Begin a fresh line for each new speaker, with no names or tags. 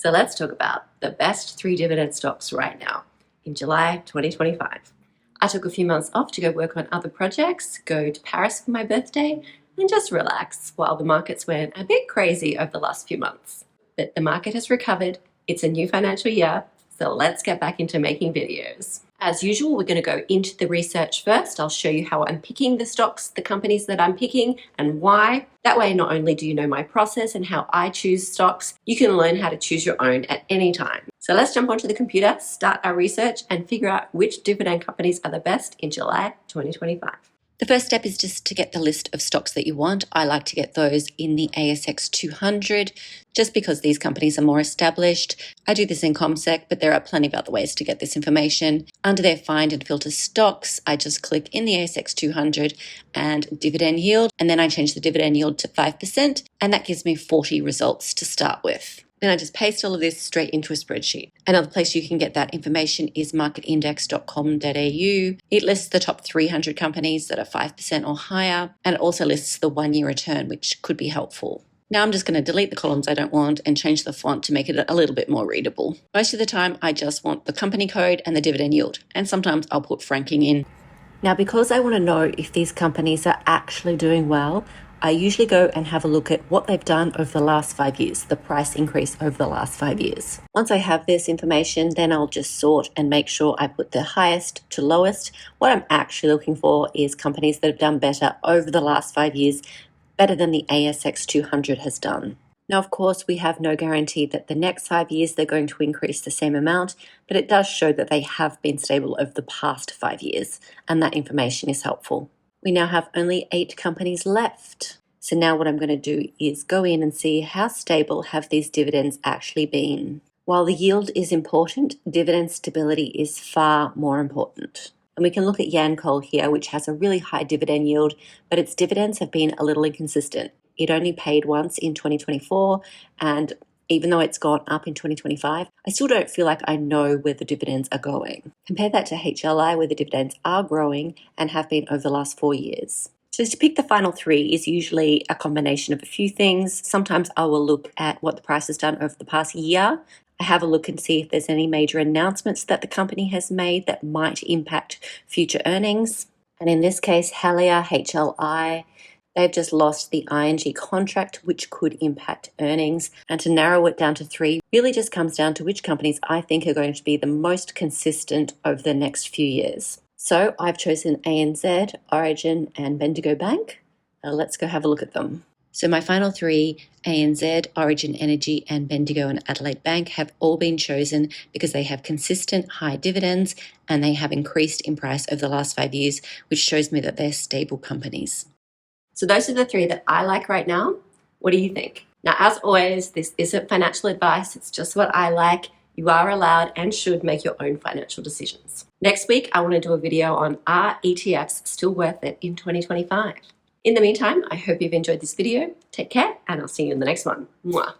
So let's talk about the best 3 dividend stocks right now in July 2025. I took a few months off to go work on other projects, go to Paris for my birthday, and just relax while the markets went a bit crazy over the last few months. But the market has recovered, it's a new financial year, so let's get back into making videos. As usual, we're going to go into the research first. I'll show you how I'm picking the stocks, the companies that I'm picking, and why. That way, not only do you know my process and how I choose stocks, you can learn how to choose your own at any time. So let's jump onto the computer, start our research, and figure out which dividend companies are the best in July 2025. The first step is just to get the list of stocks that you want. I like to get those in the ASX 200 just because these companies are more established. I do this in ComSec, but there are plenty of other ways to get this information. Under their find and filter stocks, I just click in the ASX 200 and dividend yield, and then I change the dividend yield to 5%, and that gives me 40 results to start with. Then I just paste all of this straight into a spreadsheet. Another place you can get that information is marketindex.com.au. It lists the top 300 companies that are 5% or higher, and it also lists the 1-year return, which could be helpful. Now I'm just going to delete the columns I don't want and change the font to make it a little bit more readable. Most of the time, I just want the company code and the dividend yield, and sometimes I'll put franking in. Now, because I want to know if these companies are actually doing well, I usually go and have a look at what they've done over the last 5 years, the price increase over the last 5 years. Once I have this information, then I'll just sort and make sure I put the highest to lowest. What I'm actually looking for is companies that have done better over the last 5 years, better than the ASX 200 has done. Now, of course, we have no guarantee that the next 5 years they're going to increase the same amount, but it does show that they have been stable over the past 5 years, and that information is helpful. We now have only 8 companies left. So now what I'm going to do is go in and see how stable have these dividends actually been. While the yield is important, dividend stability is far more important. And we can look at Yancoal here, which has a really high dividend yield, but its dividends have been a little inconsistent. It only paid once in 2024, and even though it's gone up in 2025, I still don't feel like I know where the dividends are going. Compare that to HLI, where the dividends are growing and have been over the last 4 years. So to pick the final 3 is usually a combination of a few things. Sometimes I will look at what the price has done over the past year. I have a look and see if there's any major announcements that the company has made that might impact future earnings. And in this case, Helier, HLI, they've just lost the ING contract, which could impact earnings. And to narrow it down to 3 really just comes down to which companies I think are going to be the most consistent over the next few years. So I've chosen ANZ, Origin, and Bendigo Bank. Let's go have a look at them. So my final 3, ANZ, Origin Energy, and Bendigo and Adelaide Bank, have all been chosen because they have consistent high dividends and they have increased in price over the last 5 years, which shows me that they're stable companies. So those are the 3 that I like right now. What do you think? Now, as always, this isn't financial advice. It's just what I like. You are allowed and should make your own financial decisions. Next week, I want to do a video on are ETFs still worth it in 2025? In the meantime, I hope you've enjoyed this video. Take care, and I'll see you in the next one. Mwah.